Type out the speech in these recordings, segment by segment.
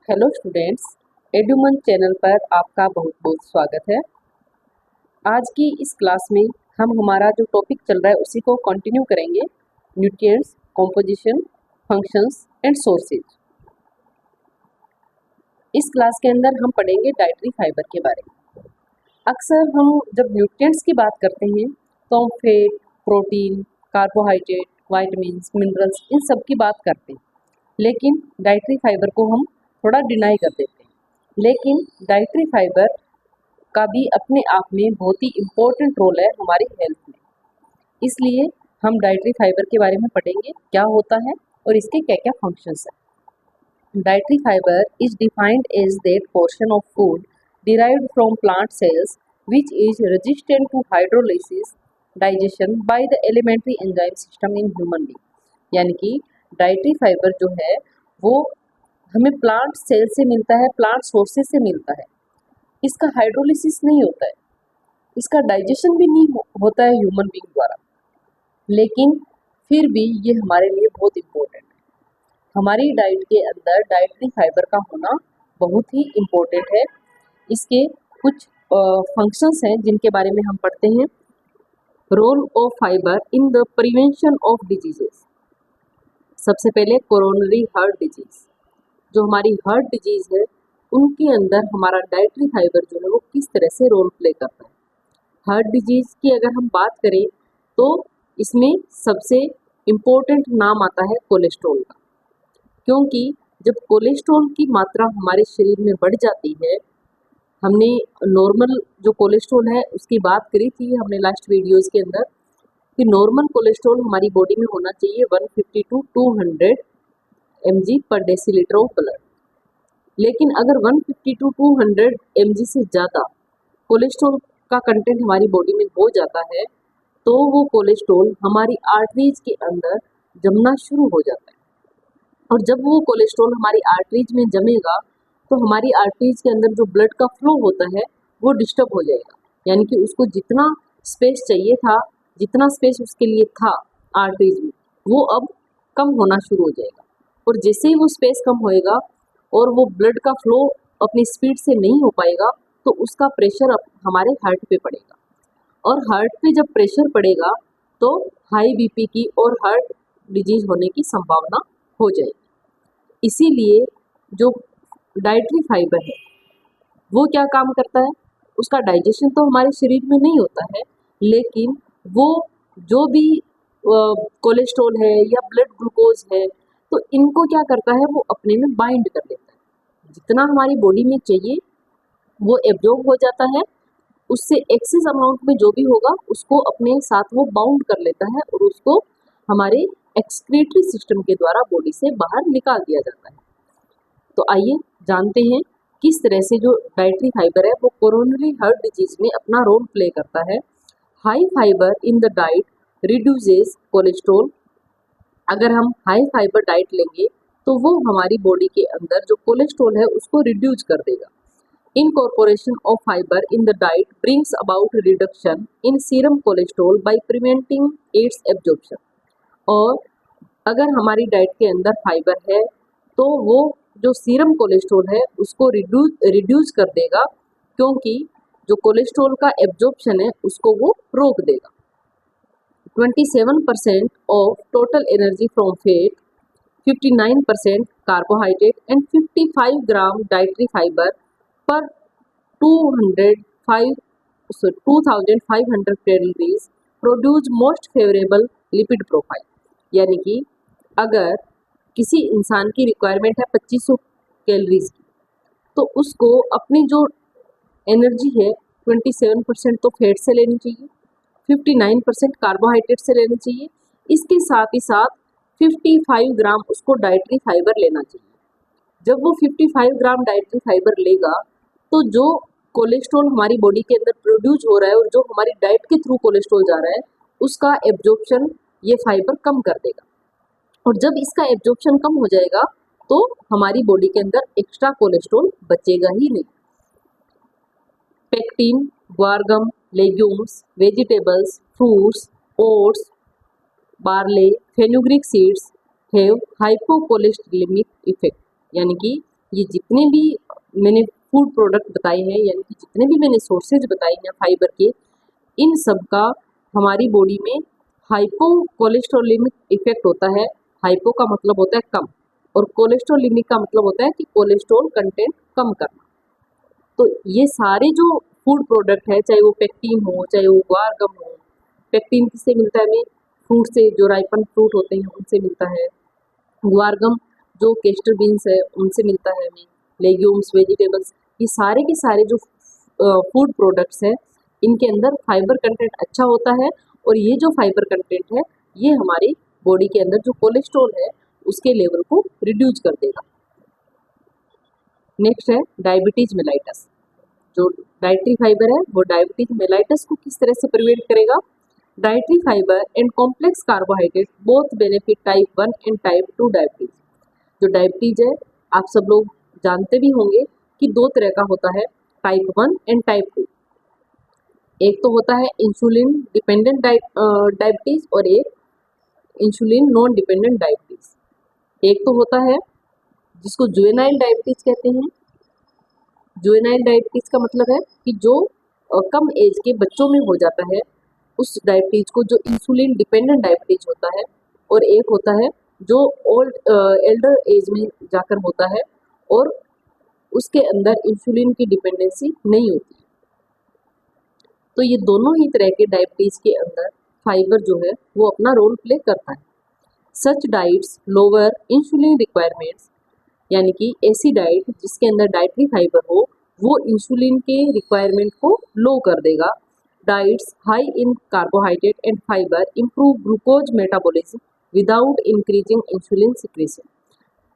Hello students, एडुमन channel पर आपका बहुत बहुत स्वागत है। आज की इस क्लास में हम हमारा जो टॉपिक चल रहा है उसी को कंटिन्यू करेंगे। Nutrients, composition, functions and sources. इस क्लास के अंदर हम पढ़ेंगे डाइटरी फाइबर के बारे में। अक्सर हम जब न्यूट्रिएंट्स की बात करते हैं तो हम fat, protein, carbohydrate, vitamins, minerals in सब की बात करते हैं, लेकिन डाइटरी फाइबर को हम थोड़ा डिनाई कर देते हैं। लेकिन डाइटरी फाइबर का भी अपने आप में बहुत ही इम्पोर्टेंट रोल है हमारी हेल्थ में। इसलिए हम डाइटरी फाइबर के बारे में पढ़ेंगे, क्या होता है और इसके क्या क्या फंक्शंस हैं। Dietary fibre is defined as that portion of food derived from plant cells which is resistant to hydrolysis digestion by the elementary enzyme system in human being। यानी कि डाइटरी फाइबर जो है वो हमें प्लांट सेल से मिलता है, plant sources से मिलता है। इसका हाइड्रोलिसिस नहीं होता है, इसका डाइजेशन भी नहीं होता है ह्यूमन बीइंग द्वारा, लेकिन फिर भी ये हमारे लिए बहुत इम्पोर्टेंट है। हमारी डाइट के अंदर डाइटरी फाइबर का होना बहुत ही इम्पोर्टेंट है। इसके कुछ फंक्शंस हैं जिनके बारे में हम पढ़ते हैं। Role of fibre in the prevention of diseases. सबसे पहले कोरोनरी हार्ट डिजीज, जो हमारी हार्ट डिजीज है उनके अंदर हमारा डाइटरी फाइबर जो है वो किस तरह से रोल प्ले करता है। हार्ट डिजीज की अगर हम बात करें तो इसमें सबसे इम्पोर्टेंट नाम आता है कोलेस्ट्रॉल का, क्योंकि जब कोलेस्ट्रॉल की मात्रा हमारे शरीर में बढ़ जाती है, हमने नॉर्मल जो कोलेस्ट्रॉल है उसकी बात करी थी हमने लास्ट वीडियोस के अंदर कि नॉर्मल कोलेस्ट्रॉल हमारी बॉडी में होना चाहिए 150 टू 200 mg पर डेसीलीटर ऑफ ब्लड। लेकिन अगर 150 टू 200 mg से ज़्यादा कोलेस्ट्रॉल का कंटेंट हमारी बॉडी में हो जाता है तो वो कोलेस्ट्रॉल हमारी आर्टरीज के अंदर जमना शुरू हो जाता है। और जब वो कोलेस्ट्रॉल हमारी आर्टरीज में जमेगा तो हमारी आर्टरीज के अंदर जो ब्लड का फ्लो होता है वो डिस्टर्ब हो जाएगा। यानी कि उसको जितना स्पेस चाहिए था, जितना स्पेस उसके लिए था आर्टरीज में, वो अब कम होना शुरू हो जाएगा। और जैसे ही वो स्पेस कम होएगा और वो ब्लड का फ्लो अपनी स्पीड से नहीं हो पाएगा तो उसका प्रेशर अब हमारे हार्ट पे पड़ेगा, और हार्ट पे जब प्रेशर पड़ेगा तो हाई बीपी की और हार्ट डिजीज होने की संभावना हो जाएगी। इसीलिए जो डाइटरी फाइबर है वो क्या काम करता है, उसका डाइजेशन तो हमारे शरीर में नहीं होता है, लेकिन वो जो भी कोलेस्ट्रॉल है या ब्लड ग्लूकोज है तो इनको क्या करता है, वो अपने में बाइंड कर लेता है। जितना हमारी बॉडी में चाहिए वो एब्जॉर्ब हो जाता है, उससे एक्सेस अमाउंट में जो भी होगा उसको अपने साथ वो बाउंड कर लेता है और उसको हमारे एक्सक्रीटरी सिस्टम के द्वारा बॉडी से बाहर निकाल दिया जाता है। तो आइए जानते हैं किस तरह से जो डाइटरी फाइबर है वो कोरोनरी हार्ट डिजीज में अपना रोल प्ले करता है। High fibre in the diet reduces cholesterol. अगर हम हाई फाइबर डाइट लेंगे तो वो हमारी बॉडी के अंदर जो कोलेस्ट्रॉल है उसको रिड्यूस कर देगा। Incorporation of fiber in the diet brings about reduction in serum cholesterol by preventing its absorption। और अगर हमारी डाइट के अंदर फाइबर है तो वो जो सीरम कोलेस्ट्रॉल है उसको रिड्यूस कर देगा, क्योंकि जो कोलेस्ट्रॉल का एब्जॉर्प्शन है उसको वो रोक देगा। 27% of total energy from fat, 59% carbohydrate and 55 gram dietary fibre पर 2500 calories produce most favourable lipid profile. यानी कि अगर किसी इंसान की रिक्वायरमेंट है 2500 कैलोरीज की, तो उसको अपनी जो एनर्जी है 27% तो फैट से लेनी चाहिए, 59% कार्बोहाइड्रेट से लेनी चाहिए, इसके साथ ही साथ 55 ग्राम उसको डाइटरी फाइबर लेना चाहिए। जब वो 55 ग्राम डाइटरी फाइबर लेगा तो जो कोलेस्ट्रॉल हमारी बॉडी के अंदर प्रोड्यूस हो रहा है और जो हमारी डाइट के थ्रू कोलेस्ट्रॉल जा रहा है उसका एब्जॉर्प्शन ये फाइबर कम कर देगा। और जब इसका एब्जॉर्प्शन कम हो जाएगा तो हमारी बॉडी के अंदर एक्स्ट्रा कोलेस्ट्रॉल बचेगा ही नहीं। Pectin, guar gum, legumes, vegetables, fruits, oats, barley, fenugreek seeds have hypocholesteremic effect. यानी कि ये जितने भी मैंने फूड प्रोडक्ट बताए हैं, यानी कि जितने भी मैंने सोर्सेज बताए हैं फाइबर के, इन सब का हमारी बॉडी में हाइपोकोलेस्ट्रोलिमिक इफेक्ट होता है। हाइपो का मतलब होता है कम, और कोलेस्ट्रोलिमिक का मतलब होता है कि कोलेस्ट्रॉल कंटेंट कम करना। तो ये सारे जो फूड प्रोडक्ट है, चाहे वो पेक्टिन हो, चाहे वो गुआर गम हो। पेक्टिन किससे मिलता है हमें? फ्रूट से, जो राइपन फ्रूट होते हैं उनसे मिलता है। गुआर गम जो केस्टर बीन्स है उनसे मिलता है हमें। लेग्यूम्स, वेजिटेबल्स, ये सारे के सारे जो फूड प्रोडक्ट्स हैं, इनके अंदर फाइबर कंटेंट अच्छा होता है, और ये जो फाइबर कंटेंट है ये हमारी बॉडी के अंदर जो कोलेस्ट्रॉल है उसके लेवल को रिड्यूस कर देगा। नेक्स्ट है डायबिटीज मेलाइटस। जो डाइटरी फाइबर है वो डायबिटीज मेलाइटस को किस तरह से प्रिवेंट करेगा? Dietary fibre and complex carbohydrate both benefit type 1 and type 2 diabetes. जो डायबिटीज है आप सब लोग जानते भी होंगे कि दो तरह का होता है, टाइप 1 एंड टाइप 2। एक तो होता है इंसुलिन डिपेंडेंट डायबिटीज और एक इंसुलिन नॉन डिपेंडेंट डायबिटीज। एक तो होता है जिसको जुवेनाइल डायबिटीज कहते हैं। जुवेनाइल डायबिटीज का मतलब है कि जो कम एज के बच्चों में हो जाता है, उस डायबिटीज को जो इंसुलिन डिपेंडेंट डायबिटीज होता है। और एक होता है जो एल्डर एज में जाकर होता है और उसके अंदर इंसुलिन की डिपेंडेंसी नहीं होती। तो ये दोनों ही तरह के डायबिटीज के अंदर फाइबर जो है वो अपना रोल प्ले करता है। सच डाइट्स लोअर इंसुलिन रिक्वायरमेंट्स, यानी कि ऐसी डाइट जिसके अंदर डाइटरी फाइबर हो वो इंसुलिन के रिक्वायरमेंट को लो कर देगा। Diets high in carbohydrate and fibre improve glucose metabolism without increasing insulin secretion.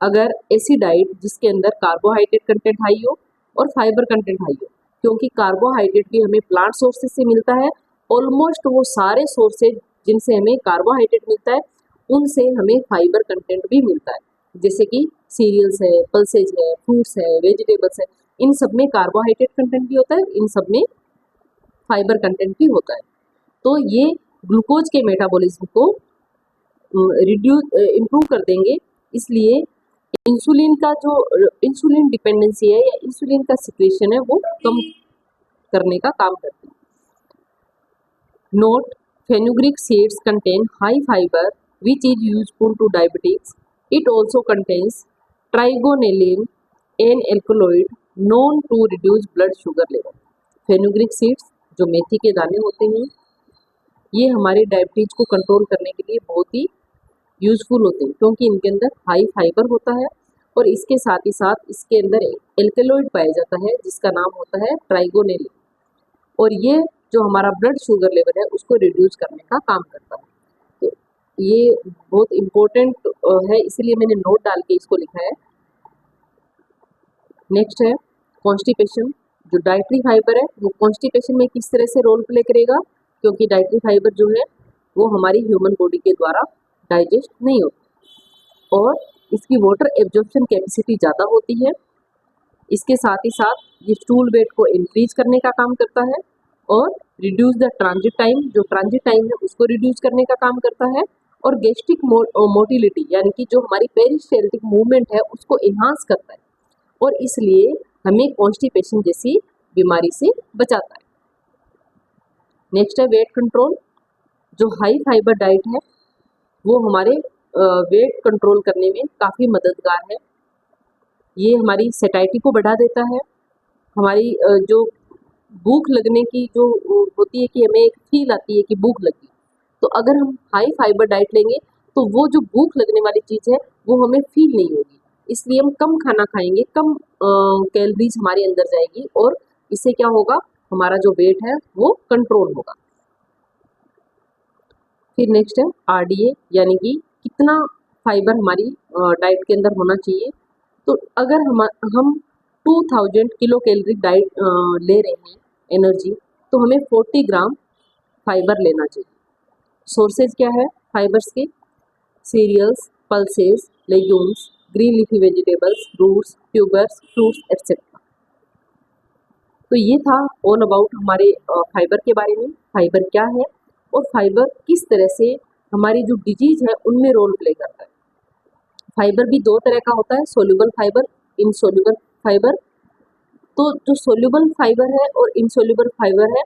अगर ऐसी डाइट जिसके अंदर कार्बोहाइड्रेट कंटेंट हाई हो और फाइबर कंटेंट हाई हो, क्योंकि कार्बोहाइड्रेट भी हमें प्लांट सोर्सेज से मिलता है। ऑलमोस्ट वो सारे सोर्सेज जिनसे हमें कार्बोहाइड्रेट मिलता है उनसे हमें फाइबर कंटेंट भी मिलता है, जैसे कि सीरियल्स है, पल्सेज है, फ्रूट्स है, वेजिटेबल्स है, इन सब में कार्बोहाइड्रेट कंटेंट भी होता है, इन सब में फाइबर कंटेंट भी होता है। तो ये ग्लूकोज के मेटाबॉलिज्म को रिड्यूस इम्प्रूव कर देंगे। इसलिए इंसुलिन का जो इंसुलिन डिपेंडेंसी है या इंसुलिन का सिक्रेशन है वो कम करने का काम करते हैं। Note, fenugreek seeds contain high fibre which is useful to diabetics. It also contains trigonelline, an alkaloid known to reduce blood sugar level. Fenugreek seeds जो मेथी के दाने होते हैं ये हमारे डायबिटीज को कंट्रोल करने के लिए बहुत ही यूजफुल होते हैं, क्योंकि इनके अंदर हाई फाइबर होता है और इसके साथ ही साथ इसके अंदर एक एल्केलॉइड पाया जाता है जिसका नाम होता है ट्राइगोनेलिन, और ये जो हमारा ब्लड शुगर लेवल है उसको रिड्यूस करने का काम करता है। तो ये बहुत इम्पोर्टेंट है, इसीलिए मैंने नोट डाल के इसको लिखा है। नेक्स्ट है कॉन्स्टिपेशन। जो डाइटरी फाइबर है वो कॉन्स्टिपेशन में किस तरह से रोल प्ले करेगा, क्योंकि डाइटरी फाइबर जो है वो हमारी ह्यूमन बॉडी के द्वारा डाइजेस्ट नहीं होती और इसकी वाटर एब्जॉर्प्शन कैपेसिटी ज़्यादा होती है। इसके साथ ही साथ ये स्टूल वेट को इंक्रीज करने का काम करता है और रिड्यूस द ट्रांजिट टाइम, जो ट्रांजिट टाइम है उसको रिड्यूस करने का काम करता है, और गैस्ट्रिक मोटिलिटी यानी कि जो हमारी पेरिस्टाल्टिक मूवमेंट है उसको इन्हांस करता है और इसलिए हमें कॉन्स्टिपेशन जैसी बीमारी से बचाता है। नेक्स्ट है वेट कंट्रोल। जो हाई फाइबर डाइट है वो हमारे वेट कंट्रोल करने में काफ़ी मददगार है। ये हमारी सेटाइटी को बढ़ा देता है। हमारी जो भूख लगने की जो होती है कि हमें एक फील आती है कि भूख लगी, तो अगर हम हाई फाइबर डाइट लेंगे तो वो जो भूख लगने वाली चीज़ है वो हमें फील नहीं होगी। इसलिए हम कम खाना खाएंगे, कम कैलोरीज हमारे अंदर जाएगी और इससे क्या होगा, हमारा जो वेट है वो कंट्रोल होगा। फिर नेक्स्ट है आरडीए, यानी कि कितना फाइबर हमारी डाइट के अंदर होना चाहिए। तो अगर हम 2000 किलो कैलोरी डाइट ले रहे हैं एनर्जी, तो हमें 40 ग्राम फाइबर लेना चाहिए। सोर्सेज क्या है फाइबर्स के? Cereals, pulses, legumes, green leafy vegetables, roots, tubers, fruits etcetera. तो ये था ऑल अबाउट हमारे फाइबर के बारे में, फाइबर क्या है और फाइबर किस तरह से हमारी जो डिजीज है उनमें रोल प्ले करता है। फाइबर भी दो तरह का होता है, सोल्यूबल फाइबर, इनसोल्यूबल फाइबर। तो जो सोल्यूबल फाइबर है और इनसोल्यूबल फाइबर है,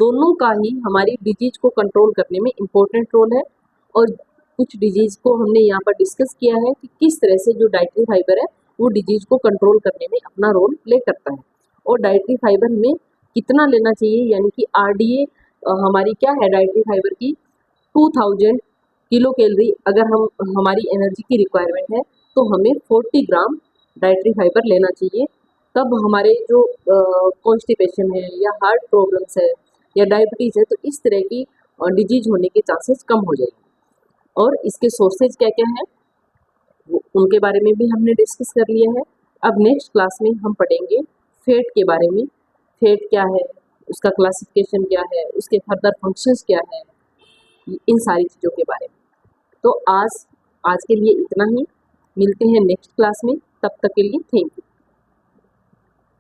दोनों का ही हमारी डिजीज को कंट्रोल करने में इम्पोर्टेंट रोल है। और कुछ डिजीज को हमने यहाँ पर डिस्कस किया है कि किस तरह से जो डाइटरी फाइबर है वो डिजीज को कंट्रोल करने में अपना रोल प्ले करता है। और डाइटरी फाइबर हमें कितना लेना चाहिए, यानी कि आरडीए हमारी क्या है डाइटरी फाइबर की 2000 किलो कैलोरी अगर हमारी एनर्जी की रिक्वायरमेंट है तो हमें 40 ग्राम डाइटरी फाइबर लेना चाहिए। तब हमारे जो कॉन्स्टिपेशन है या हार्ट प्रॉब्लम्स है या डायबिटीज़ है तो इस तरह की डिजीज होने के चांसेस कम हो जाएंगे। और इसके सोर्सेज क्या क्या हैं उनके बारे में भी हमने डिस्कस कर लिया है। अब नेक्स्ट क्लास में हम पढ़ेंगे फैट के बारे में। फैट क्या है, उसका क्लासिफिकेशन क्या है, उसके फर्दर फंक्शंस क्या है, इन सारी चीज़ों के बारे में। तो आज के लिए इतना ही, मिलते हैं नेक्स्ट क्लास में, तब तक के लिए थैंक यू।